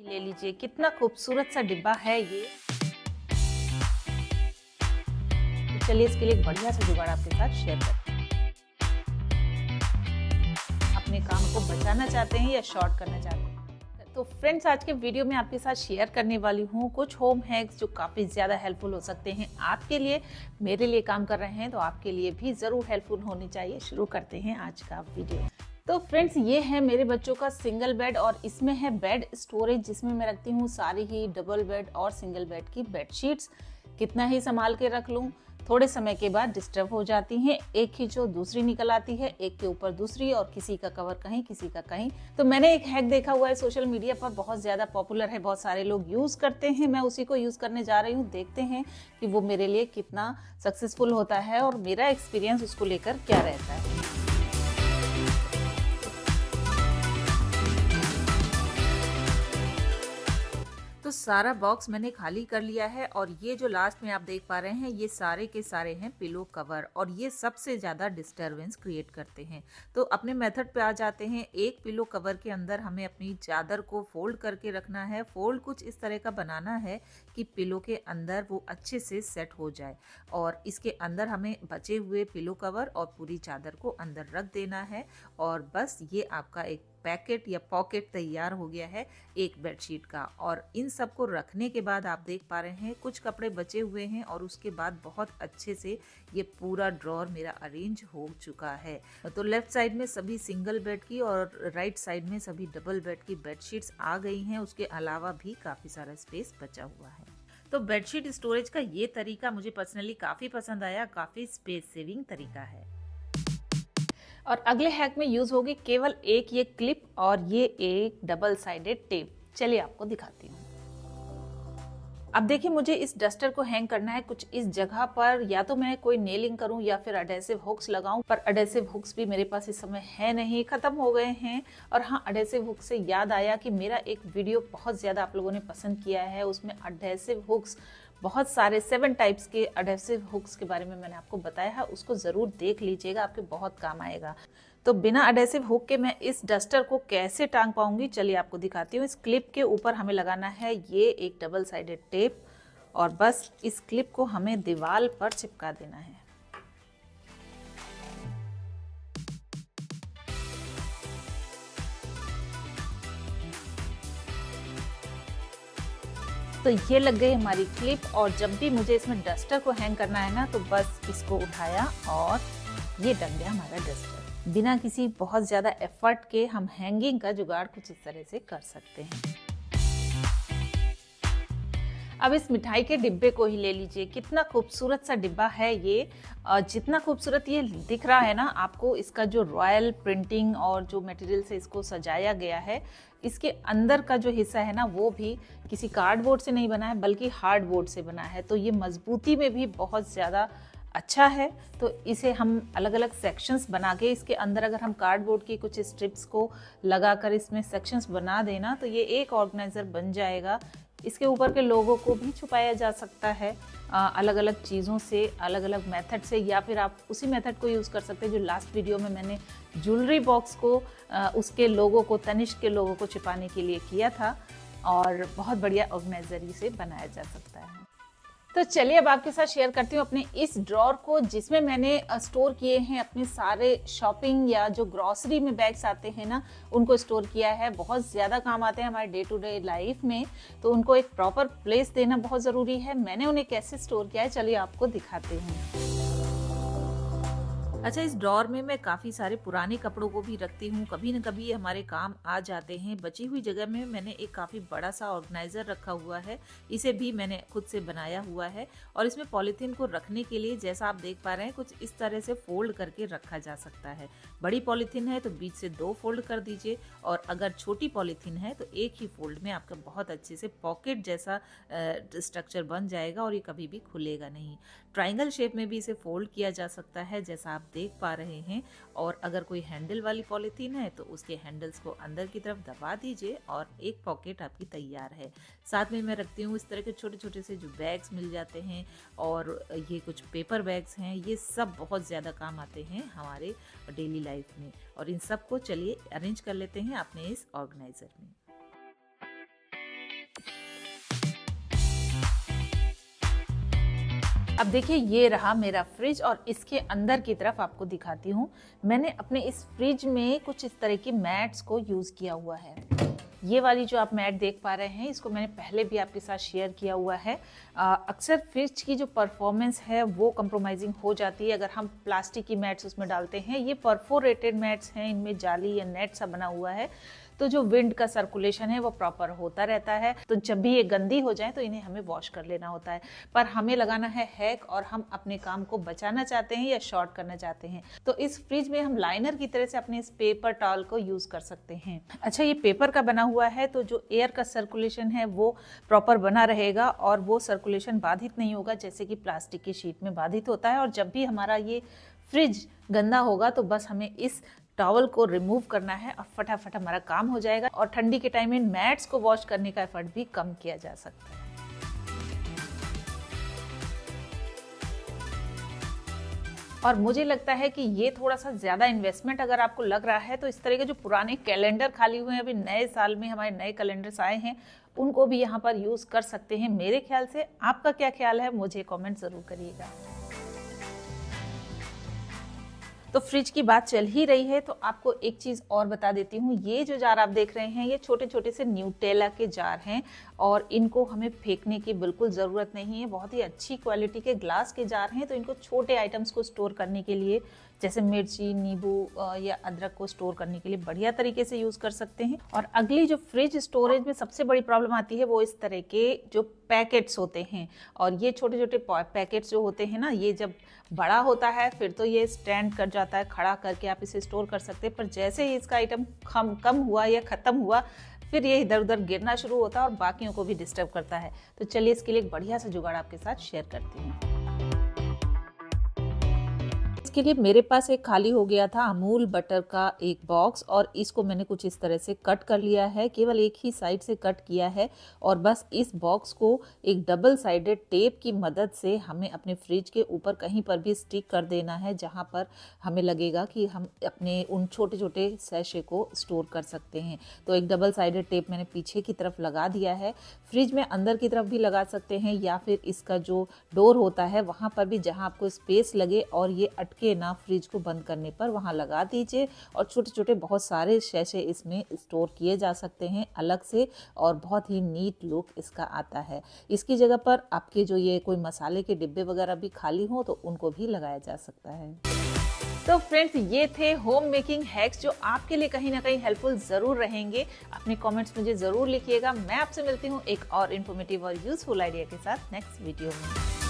ले लीजिए, कितना खूबसूरत सा डिब्बा है ये। तो चलिए इसके लिए एक बढ़िया सा जुगाड़ आपके साथ शेयर करते हैं। अपने काम को बचाना चाहते हैं या शॉर्ट करना चाहते हैं, तो फ्रेंड्स आज के वीडियो में आपके साथ शेयर करने वाली हूँ कुछ होम हैक्स जो काफ़ी ज़्यादा हेल्पफुल हो सकते हैं आपके लिए। मेरे लिए काम कर रहे हैं तो आपके लिए भी ज़रूर हेल्पफुल होनी चाहिए। शुरू करते हैं आज का वीडियो। तो फ्रेंड्स ये है मेरे बच्चों का सिंगल बेड और इसमें है बेड स्टोरेज, जिसमें मैं रखती हूँ सारी ही डबल बेड और सिंगल बेड की बेडशीट्स। कितना ही संभाल के रख लूँ, थोड़े समय के बाद डिस्टर्ब हो जाती हैं। एक खींचो दूसरी निकल आती है, एक के ऊपर दूसरी, और किसी का कवर कहीं किसी का कहीं। तो मैंने एक हैक देखा हुआ है सोशल मीडिया पर, बहुत ज़्यादा पॉपुलर है, बहुत सारे लोग यूज़ करते हैं। मैं उसी को यूज़ करने जा रही हूँ, देखते हैं कि वो मेरे लिए कितना सक्सेसफुल होता है और मेरा एक्सपीरियंस उसको लेकर क्या रहता है। तो सारा बॉक्स मैंने खाली कर लिया है और ये जो लास्ट में आप देख पा रहे हैं ये सारे के सारे हैं पिलो कवर, और ये सबसे ज़्यादा डिस्टरबेंस क्रिएट करते हैं। तो अपने मेथड पे आ जाते हैं। एक पिलो कवर के अंदर हमें अपनी चादर को फोल्ड करके रखना है। फोल्ड कुछ इस तरह का बनाना है कि पिलो के अंदर वो अच्छे से सेट हो जाए, और इसके अंदर हमें बचे हुए पिलो कवर और पूरी चादर को अंदर रख देना है। और बस ये आपका एक पैकेट या पॉकेट तैयार हो गया है एक बेडशीट का। और इन सबको रखने के बाद आप देख पा रहे हैं कुछ कपड़े बचे हुए हैं, और उसके बाद बहुत अच्छे से ये पूरा ड्रॉर मेरा अरेंज हो चुका है। तो लेफ्ट साइड में सभी सिंगल बेड की और राइट साइड में सभी डबल बेड की बेडशीट्स आ गई हैं। उसके अलावा भी काफ़ी सारा स्पेस बचा हुआ है। तो बेडशीट स्टोरेज का ये तरीका मुझे पर्सनली काफ़ी पसंद आया, काफ़ी स्पेस सेविंग तरीका है। और अगले हैक में यूज होगी केवल एक ये क्लिप और ये एक डबल साइडेड टेप। चलिए आपको दिखाती हूँ। अब देखिए मुझे इस डस्टर को हैंग करना है कुछ इस जगह पर, या तो मैं कोई नेलिंग करूं या फिर अडेसिव हुक्स लगाऊं, पर अडेसिव हुक्स भी मेरे पास इस समय है नहीं, खत्म हो गए हैं। और हाँ, अडेसिव हुक्स से याद आया कि मेरा एक वीडियो बहुत ज्यादा आप लोगों ने पसंद किया है, उसमें अडेसिव हुक्स बहुत सारे 7 टाइप्स के अडेसिव हुक्स के बारे में मैंने आपको बताया है, उसको ज़रूर देख लीजिएगा, आपके बहुत काम आएगा। तो बिना अडेसिव हुक के मैं इस डस्टर को कैसे टांग पाऊंगी, चलिए आपको दिखाती हूँ। इस क्लिप के ऊपर हमें लगाना है ये एक डबल साइडेड टेप, और बस इस क्लिप को हमें दीवार पर चिपका देना है। तो ये लग गई हमारी क्लिप, और जब भी मुझे इसमें डस्टर को हैंग करना है ना, तो बस इसको उठाया और ये लग गया हमारा डस्टर। बिना किसी बहुत ज़्यादा एफर्ट के हम हैंगिंग का जुगाड़ कुछ इस तरह से कर सकते हैं। अब इस मिठाई के डिब्बे को ही ले लीजिए, कितना खूबसूरत सा डिब्बा है ये। जितना खूबसूरत ये दिख रहा है ना आपको, इसका जो रॉयल प्रिंटिंग और जो मटेरियल से इसको सजाया गया है, इसके अंदर का जो हिस्सा है ना वो भी किसी कार्डबोर्ड से नहीं बना है बल्कि हार्डबोर्ड से बना है। तो ये मजबूती में भी बहुत ज़्यादा अच्छा है। तो इसे हम अलग अलग सेक्शंस बना के, इसके अंदर अगर हम कार्डबोर्ड की कुछ स्ट्रिप्स को लगाकर इसमें सेक्शंस बना देना, तो ये एक ऑर्गेनाइजर बन जाएगा। इसके ऊपर के लोगों को भी छुपाया जा सकता है अलग अलग चीज़ों से, अलग अलग मेथड से, या फिर आप उसी मेथड को यूज़ कर सकते हैं जो लास्ट वीडियो में मैंने ज्वेलरी बॉक्स को उसके लोगों को, तनिष्क के लोगों को छिपाने के लिए किया था, और बहुत बढ़िया ऑर्गेनाइजर से बनाया जा सकता है। तो चलिए अब आपके साथ शेयर करती हूँ अपने इस ड्रॉर को, जिसमें मैंने स्टोर किए हैं अपने सारे शॉपिंग या जो ग्रॉसरी में बैग्स आते हैं ना, उनको स्टोर किया है। बहुत ज़्यादा काम आते हैं हमारे डे टू डे लाइफ में, तो उनको एक प्रॉपर प्लेस देना बहुत ज़रूरी है। मैंने उन्हें कैसे स्टोर किया है चलिए आपको दिखाती हूँ। अच्छा, इस ड्रॉर में मैं काफ़ी सारे पुराने कपड़ों को भी रखती हूँ, कभी न कभी हमारे काम आ जाते हैं। बची हुई जगह में मैंने एक काफ़ी बड़ा सा ऑर्गेनाइज़र रखा हुआ है, इसे भी मैंने खुद से बनाया हुआ है। और इसमें पॉलीथीन को रखने के लिए जैसा आप देख पा रहे हैं कुछ इस तरह से फोल्ड करके रखा जा सकता है। बड़ी पॉलीथीन है तो बीच से 2 फोल्ड कर दीजिए, और अगर छोटी पॉलीथीन है तो एक ही फोल्ड में आपका बहुत अच्छे से पॉकेट जैसा स्ट्रक्चर बन जाएगा, और ये कभी भी खुलेगा नहीं। ट्राइंगल शेप में भी इसे फोल्ड किया जा सकता है जैसा आप देख पा रहे हैं। और अगर कोई हैंडल वाली पॉलीथीन है तो उसके हैंडल्स को अंदर की तरफ दबा दीजिए और एक पॉकेट आपकी तैयार है। साथ में मैं रखती हूँ इस तरह के छोटे छोटे से जो बैग्स मिल जाते हैं, और ये कुछ पेपर बैग्स हैं, ये सब बहुत ज़्यादा काम आते हैं हमारे डेली लाइफ में। और इन सब को चलिए अरेंज कर लेते हैं अपने इस ऑर्गेनाइजर में। अब देखिए ये रहा मेरा फ्रिज और इसके अंदर की तरफ आपको दिखाती हूँ। मैंने अपने इस फ्रिज में कुछ इस तरह की मैट्स को यूज़ किया हुआ है। ये वाली जो आप मैट देख पा रहे हैं इसको मैंने पहले भी आपके साथ शेयर किया हुआ है। अक्सर फ्रिज की जो परफॉर्मेंस है वो कंप्रोमाइजिंग हो जाती है अगर हम प्लास्टिक की मैट्स उसमें डालते हैं। ये परफोरेटेड मैट्स हैं, इनमें जाली या नेट सा बना हुआ है, तो जो विंड का सर्कुलेशन है वो प्रॉपर होता रहता है। तो जब भी ये गंदी हो जाए तो इन्हें हमें वॉश कर लेना होता है। पर हमें लगाना है हैक और हम अपने काम को बचाना चाहते हैं या शॉर्ट करना चाहते हैं, तो इस फ्रिज में हम लाइनर की तरह से अपने इस पेपर टॉवल को यूज कर सकते हैं। अच्छा, ये पेपर का बना हुआ है तो जो एयर का सर्कुलेशन है वो प्रॉपर बना रहेगा और वो सर्कुलेशन बाधित नहीं होगा जैसे कि प्लास्टिक की शीट में बाधित होता है। और जब भी हमारा ये फ्रिज गंदा होगा तो बस हमें इस टॉवल को रिमूव करना है और फटाफट हमारा काम हो जाएगा। और ठंडी के टाइम में मैट्स को वॉश करने का एफर्ट भी कम किया जा सकता है। और मुझे लगता है कि ये थोड़ा सा ज़्यादा इन्वेस्टमेंट अगर आपको लग रहा है तो इस तरह के जो पुराने कैलेंडर खाली हुए हैं, अभी नए साल में हमारे नए कैलेंडर्स आए हैं, उनको भी यहाँ पर यूज़ कर सकते हैं मेरे ख्याल से। आपका क्या ख्याल है मुझे कमेंट ज़रूर करिएगा। तो फ्रिज की बात चल ही रही है तो आपको एक चीज़ और बता देती हूँ। ये जो जार आप देख रहे हैं ये छोटे छोटे से न्यूटेला के जार हैं और इनको हमें फेंकने की बिल्कुल ज़रूरत नहीं है। बहुत ही अच्छी क्वालिटी के ग्लास के जार हैं, तो इनको छोटे आइटम्स को स्टोर करने के लिए, जैसे मिर्ची, नींबू या अदरक को स्टोर करने के लिए बढ़िया तरीके से यूज़ कर सकते हैं। और अगली जो फ्रिज स्टोरेज में सबसे बड़ी प्रॉब्लम आती है वो इस तरह के जो पैकेट्स होते हैं। और ये छोटे छोटे पैकेट्स जो होते हैं ना, ये जब बड़ा होता है फिर तो ये स्टैंड कर जाता है, खड़ा करके आप इसे स्टोर कर सकते हैं। पर जैसे ही इसका आइटम कम हुआ या ख़त्म हुआ फिर ये इधर उधर गिरना शुरू होता है और बाकियों को भी डिस्टर्ब करता है। तो चलिए इसके लिए एक बढ़िया सा जुगाड़ आपके साथ शेयर करती हूँ। इसके लिए मेरे पास एक खाली हो गया था अमूल बटर का एक बॉक्स और इसको मैंने कुछ इस तरह से कट कर लिया है, केवल एक ही साइड से कट किया है। और बस इस बॉक्स को एक डबल साइडेड टेप की मदद से हमें अपने फ्रिज के ऊपर कहीं पर भी स्टिक कर देना है जहां पर हमें लगेगा कि हम अपने उन छोटे छोटे सैशे को स्टोर कर सकते हैं। तो एक डबल साइडेड टेप मैंने पीछे की तरफ लगा दिया है। फ्रिज में अंदर की तरफ भी लगा सकते हैं या फिर इसका जो डोर होता है वहाँ पर भी, जहाँ आपको स्पेस लगे और ये अटके ना फ्रिज को बंद करने पर, वहां लगा दीजिए। और छोटे छोटे बहुत सारे शैशे इसमें स्टोर किए जा सकते हैं अलग से और बहुत ही नीट लुक इसका आता है। इसकी जगह पर आपके जो ये कोई मसाले के डिब्बे वगैरह भी खाली हो तो उनको भी लगाया जा सकता है। तो फ्रेंड्स, ये थे होम मेकिंग हैक्स जो आपके लिए कहीं ना कहीं हेल्पफुल जरूर रहेंगे। अपने कमेंट्स मुझे जरूर लिखिएगा। मैं आपसे मिलती हूँ एक और इन्फॉर्मेटिव और यूजफुल आइडिया के साथ नेक्स्ट वीडियो में।